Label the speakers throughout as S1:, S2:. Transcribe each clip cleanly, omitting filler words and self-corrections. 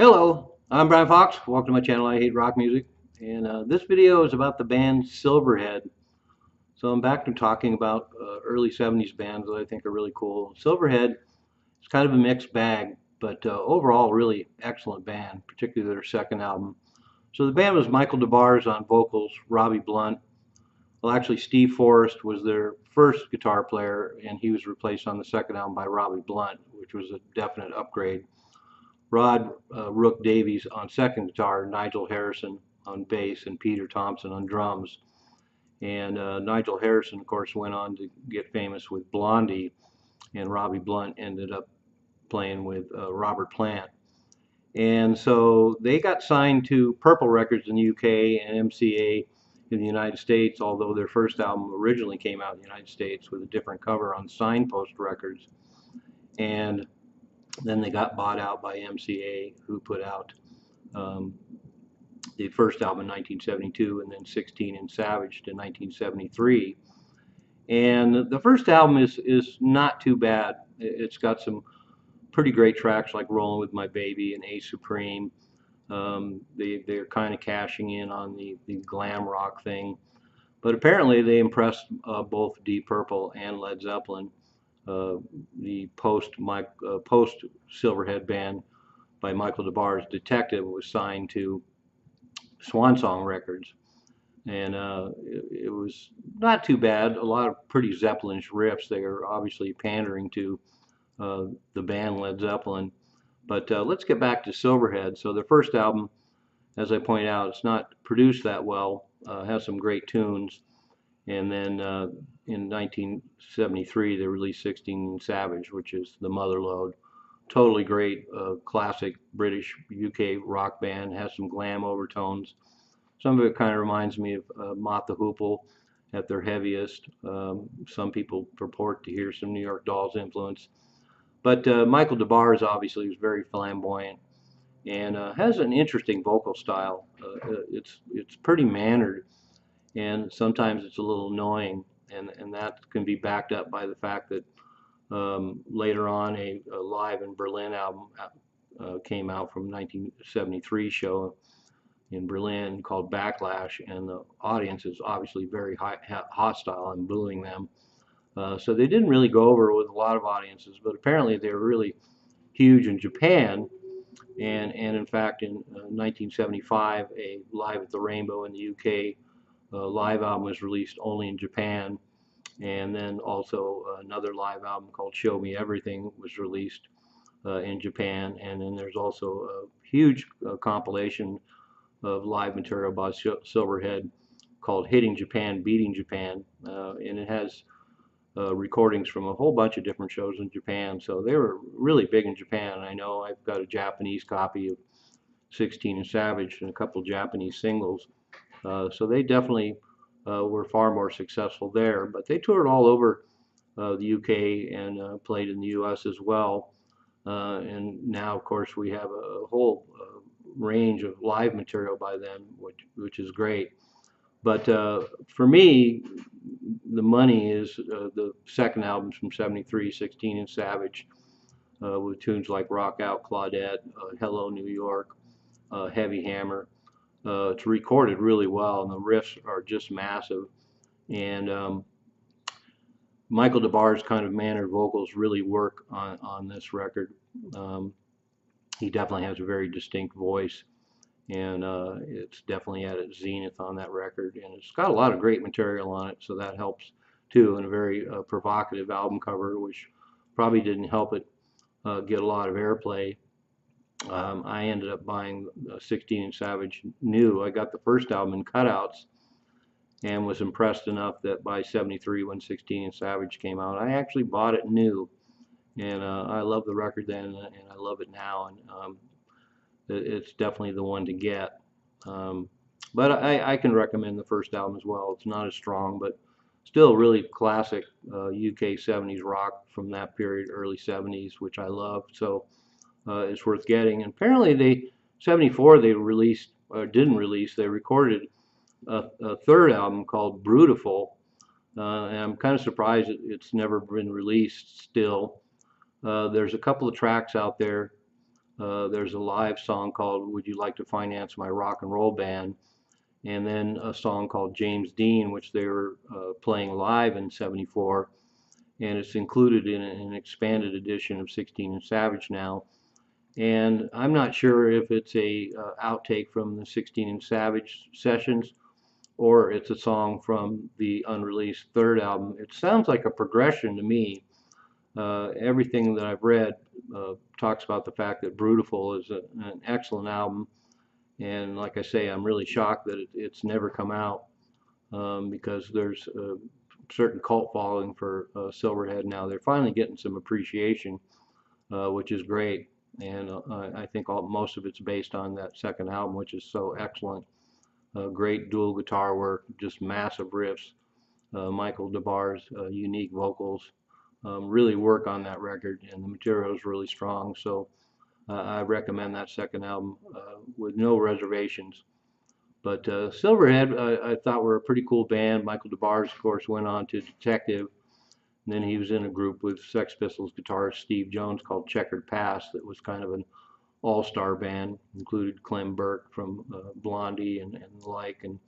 S1: Hello, I'm Brian Fox. Welcome to my channel. I hate rock music, and this video is about the band Silverhead. So I'm back to talking about early '70s bands that I think are really cool. Silverhead is kind of a mixed bag, but overall, really excellent band, particularly their second album. So the band was Michael DeBar's on vocals, Robbie Blunt. Well, actually, Steve Forrest was their first guitar player, and he was replaced on the second album by Robbie Blunt, which was a definite upgrade. Rod Rook Davies on second guitar, Nigel Harrison on bass, and Peter Thompson on drums. And Nigel Harrison, of course, went on to get famous with Blondie, and Robbie Blunt ended up playing with Robert Plant. And so they got signed to Purple Records in the UK and MCA in the United States, although their first album originally came out in the United States with a different cover on Signpost Records. And then they got bought out by MCA, who put out the first album in 1972, and then 16 and Savaged in 1973. And the first album is not too bad. It's got some pretty great tracks like Rolling with My Baby and A Supreme. They're kind of cashing in on the glam rock thing. But apparently they impressed both Deep Purple and Led Zeppelin. The post Silverhead band by Michael DeBar's Detective was signed to Swan Song Records, and it was not too bad. A lot of pretty Zeppelin-ish riffs. They are obviously pandering to the band Led Zeppelin. But let's get back to Silverhead. So their first album, as I pointed out, it's not produced that well. Has some great tunes. And then in 1973, they released 16 Savage, which is the mother lode. Totally great, classic British UK rock band. Has some glam overtones. Some of it kind of reminds me of Mott the Hoople at their heaviest. Some people purport to hear some New York Dolls influence. But Michael DeBar's obviously is very flamboyant and has an interesting vocal style. It's pretty mannered, and sometimes it's a little annoying, and that can be backed up by the fact that later on a Live in Berlin album came out from 1973 show in Berlin called Backlash, and the audience is obviously very hostile and booing them. So they didn't really go over with a lot of audiences, but apparently they were really huge in Japan. And in fact, in 1975, a Live at the Rainbow in the UK live album was released only in Japan. And then also another live album called Show Me Everything was released in Japan. And then there's also a huge compilation of live material by Silverhead called Hitting Japan, Beating Japan. And it has recordings from a whole bunch of different shows in Japan. So they were really big in Japan. I know I've got a Japanese copy of 16 and Savage and a couple Japanese singles. So they definitely were far more successful there. But they toured all over the UK and played in the US as well. And now, of course, we have a whole range of live material by them, which is great. But for me, the money is the second album from '73, 16 and Savage, with tunes like Rock Out Claudette, Hello New York, Heavy Hammer. It's recorded really well, and the riffs are just massive. And Michael DeBar's kind of mannered vocals really work on this record. He definitely has a very distinct voice, and it's definitely at its zenith on that record, and it's got a lot of great material on it, so that helps too, and a very provocative album cover, which probably didn't help it get a lot of airplay. I ended up buying 16 and Savage new. I got the first album in cutouts and was impressed enough that by '73, when 16 and Savage came out, I actually bought it new, and I love the record then, and I love it now, and it's definitely the one to get. But I can recommend the first album as well. It's not as strong, but still really classic UK '70s rock from that period, early '70s, which I love. So it's worth getting. And apparently '74 they released, or didn't release, they recorded a third album called Brutiful. And I'm kind of surprised it's never been released still. There's a couple of tracks out there There's a live song called "Would You Like to Finance My Rock and Roll Band?" and then a song called James Dean, which they were playing live in '74, and it's included in an expanded edition of 16 and Savage now. And I'm not sure if it's a outtake from the 16 and Savage sessions or it's a song from the unreleased third album. It sounds like a progression to me. Everything that I've read talks about the fact that Brutiful is an excellent album. And like I say, I'm really shocked that it's never come out because there's a certain cult following for Silverhead now. They're finally getting some appreciation, which is great. And I think most of it's based on that second album, which is so excellent. Great dual guitar work, just massive riffs. Michael DeBar's unique vocals really work on that record, and the material is really strong. So I recommend that second album with no reservations. But Silverhead, I thought were a pretty cool band. Michael DeBar's, of course, went on to Detective. And then he was in a group with Sex Pistols guitarist Steve Jones called Checkered Past that was kind of an all-star band, included Clem Burke from Blondie and the like. And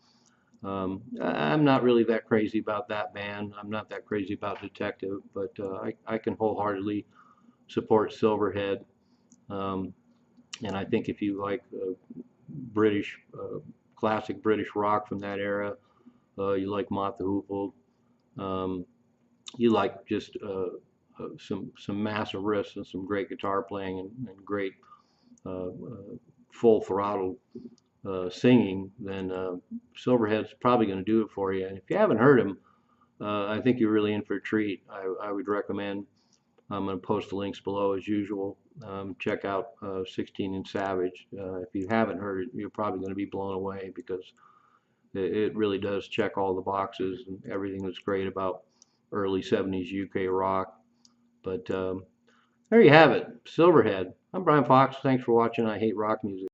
S1: I'm not really that crazy about that band. I'm not that crazy about Detective, but I can wholeheartedly support Silverhead. And I think if you like British, classic British rock from that era, you like Mott the Hoople, you like just some massive riffs and some great guitar playing and great full throttle singing, then Silverhead's probably going to do it for you. And if you haven't heard him, I think you're really in for a treat. I would recommend. I'm going to post the links below as usual. Check out 16 and Savage. If you haven't heard it, you're probably going to be blown away because it really does check all the boxes and everything that's great about early 70s UK rock. But there you have it, Silverhead. I'm Brian Fox. Thanks for watching I Hate Rock Music.